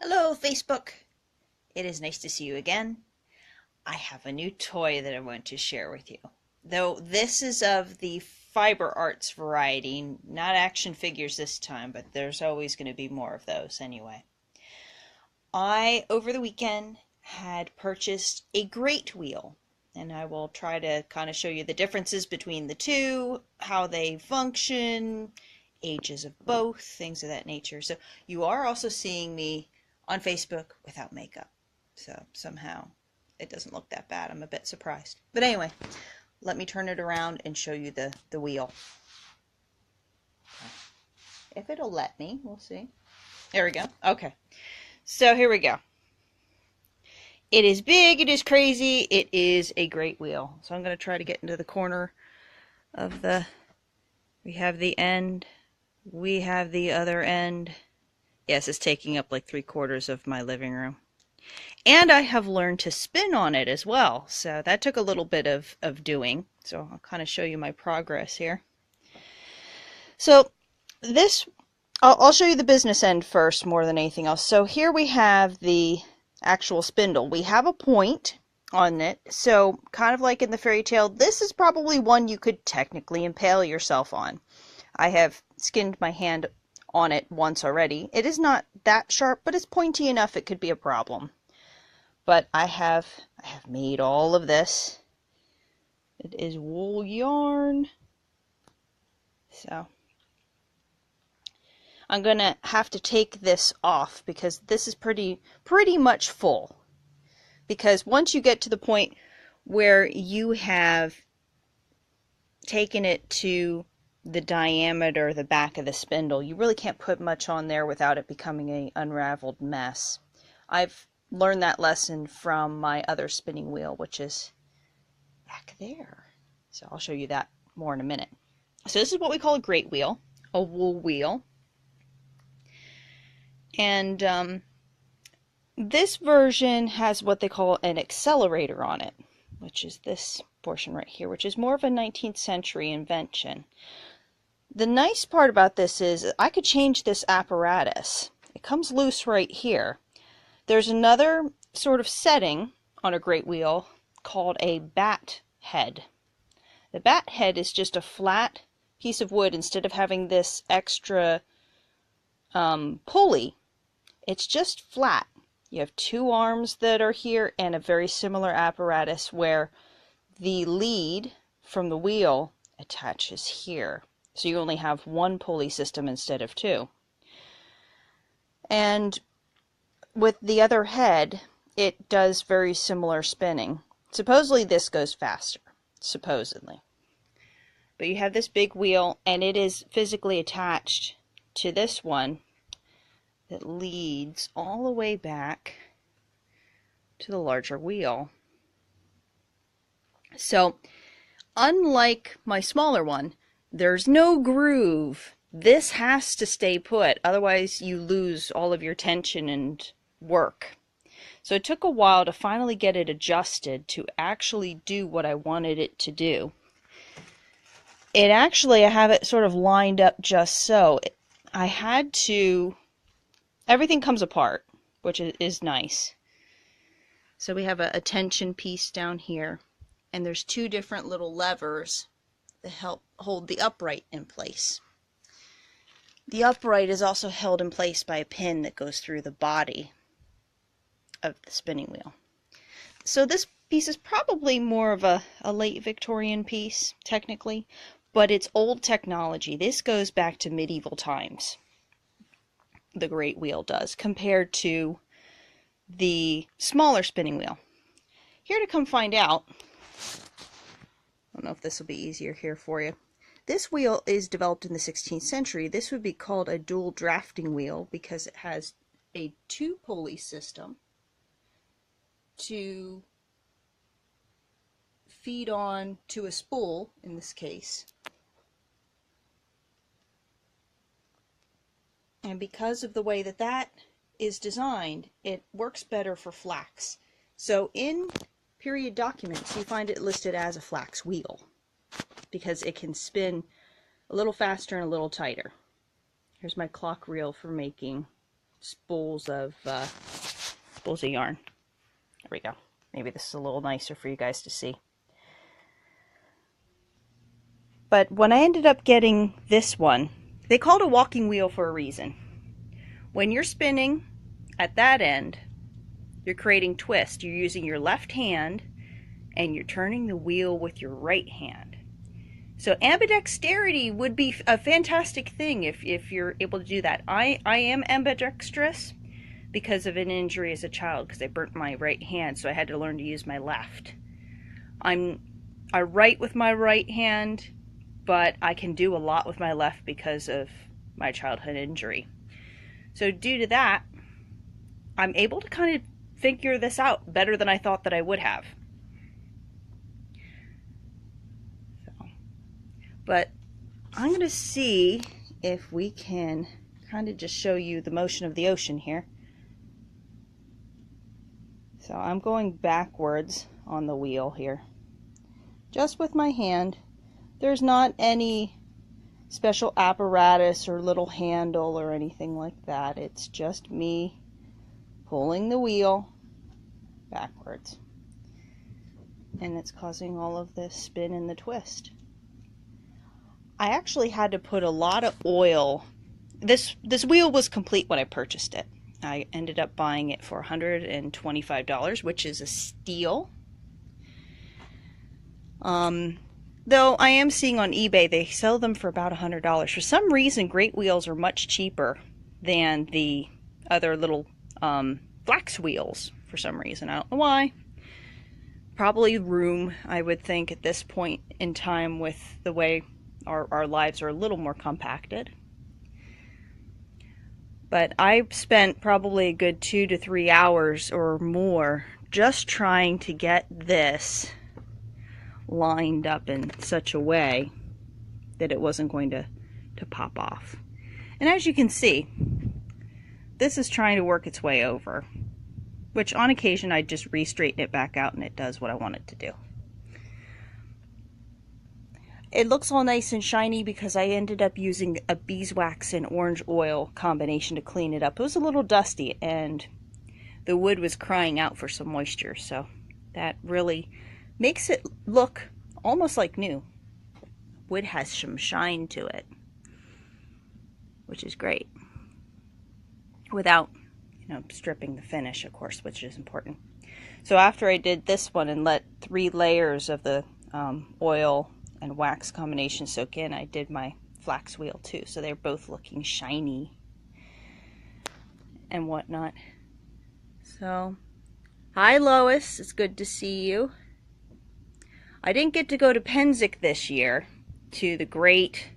Hello, Facebook. It is nice to see you again. I have a new toy that I want to share with you. Though this is of the fiber arts variety, not action figures this time, but there's always going to be more of those anyway. I, over the weekend, had purchased a Great Wheel, and I will try to kind of show you the differences between the two, how they function, ages of both, things of that nature. So you are also seeing me on Facebook without makeup. So somehow it doesn't look that bad. I'm a bit surprised. But anyway, let me turn it around and show you the wheel. If it'll let me, we'll see. There we go. Okay. So here we go. It is big, it is crazy, it is a great wheel. So I'm going to try to get into the corner of we have the end, we have the other end. Yes, it's taking up like 3/4 of my living room. And I have learned to spin on it as well. So that took a little bit of doing. So I'll kind of show you my progress here. So I'll show you the business end first more than anything else. So here we have the actual spindle. We have a point on it. So kind of like in the fairy tale, this is probably one you could technically impale yourself on. I have skinned my hand on it once already. It is not that sharp, but it's pointy enough it could be a problem. But I have made all of this. It is wool yarn. So I'm gonna have to take this off because this is pretty much full. Because once you get to the point where you have taken it to the diameter, the back of the spindle, you really can't put much on there without it becoming an unraveled mess. I've learned that lesson from my other spinning wheel, which is back there. So I'll show you that more in a minute. So this is what we call a great wheel, a wool wheel. And this version has what they call an accelerator on it, which is this portion right here, which is more of a 19th century invention. The nice part about this is I could change this apparatus. It comes loose right here. There's another sort of setting on a great wheel called a bat head. The bat head is just a flat piece of wood. Instead of having this extra pulley, it's just flat. You have two arms that are here and a very similar apparatus where the lead from the wheel attaches here. So you only have one pulley system instead of two. And with the other head, it does very similar spinning. Supposedly this goes faster. Supposedly. But you have this big wheel and it is physically attached to this one that leads all the way back to the larger wheel. So, unlike my smaller one, there's no groove. This has to stay put, otherwise you lose all of your tension and work. So it took a while to finally get it adjusted to actually do what I wanted it to do. I have it sort of lined up just so. I had to, everything comes apart, which is nice. So we have a tension piece down here, and there's two different little levers that help hold the upright in place. The upright is also held in place by a pin that goes through the body of the spinning wheel. So this piece is probably more of a late Victorian piece, technically, but it's old technology. This goes back to medieval times. The great wheel does, compared to the smaller spinning wheel. Here to come find out, I don't know if this will be easier here for you. This wheel is developed in the 16th century. This would be called a dual drafting wheel because it has a two-pulley system to feed on to a spool, in this case. And because of the way that that is designed, it works better for flax. So in period documents, you find it listed as a flax wheel because it can spin a little faster and a little tighter. Here's my clock reel for making spools of yarn. There we go. Maybe this is a little nicer for you guys to see. But when I ended up getting this one, they call it a walking wheel for a reason. When you're spinning at that end, you're creating twist. You're using your left hand and you're turning the wheel with your right hand. So ambidexterity would be a fantastic thing if you're able to do that. I am ambidextrous because of an injury as a child, because I burnt my right hand, so I had to learn to use my left. I write with my right hand, but I can do a lot with my left because of my childhood injury. So due to that, I'm able to kind of figure this out better than I thought that I would have. But I'm going to see if we can kind of just show you the motion of the ocean here. So I'm going backwards on the wheel here, just with my hand. There's not any special apparatus or little handle or anything like that. It's just me pulling the wheel backwards. And it's causing all of this spin and the twist. I actually had to put a lot of oil. This wheel was complete when I purchased it. I ended up buying it for $125, which is a steal. Though I am seeing on eBay they sell them for about $100. For some reason, Great Wheels are much cheaper than the other little flax wheels for some reason. I don't know why. Probably room, I would think, at this point in time with the way our lives are a little more compacted. But I spent probably a good 2 to 3 hours or more just trying to get this lined up in such a way that it wasn't going to pop off. And as you can see, this is trying to work its way over, which on occasion I just re-straighten it back out and it does what I want it to do. It looks all nice and shiny because I ended up using a beeswax and orange oil combination to clean it up. It was a little dusty and the wood was crying out for some moisture, so that really makes it look almost like new. Wood has some shine to it, which is great, without, stripping the finish, of course, which is important. So after I did this one and let 3 layers of the oil and wax combination soak in, I did my flax wheel too, so they're both looking shiny and whatnot. So, hi Lois, it's good to see you. I didn't get to go to Pennsic this year to the great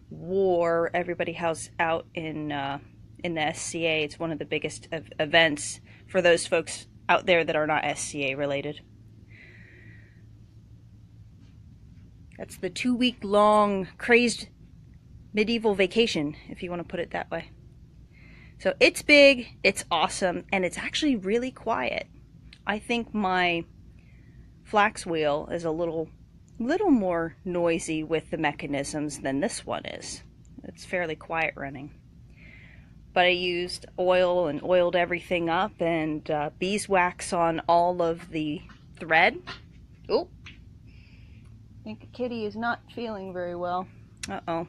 war everybody has out in the SCA. It's one of the biggest events for those folks out there that are not SCA related. That's the 2-week-long crazed medieval vacation, if you want to put it that way. So it's big, it's awesome, and it's actually really quiet. I think my flax wheel is a little more noisy with the mechanisms than this one is. It's fairly quiet running. But I used oil and oiled everything up and beeswax on all of the thread. Oh! I think Kitty is not feeling very well. Uh-oh.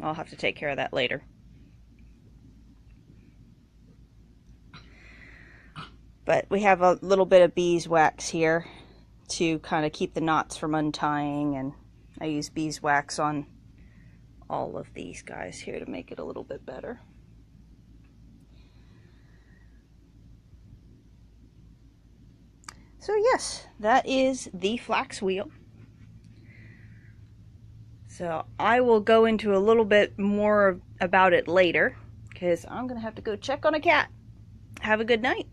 I'll have to take care of that later. But we have a little bit of beeswax here to kind of keep the knots from untying, and I use beeswax on all of these guys here to make it a little bit better. So yes, that is the flax wheel. So I will go into a little bit more about it later, because I'm going to have to go check on a cat. Have a good night.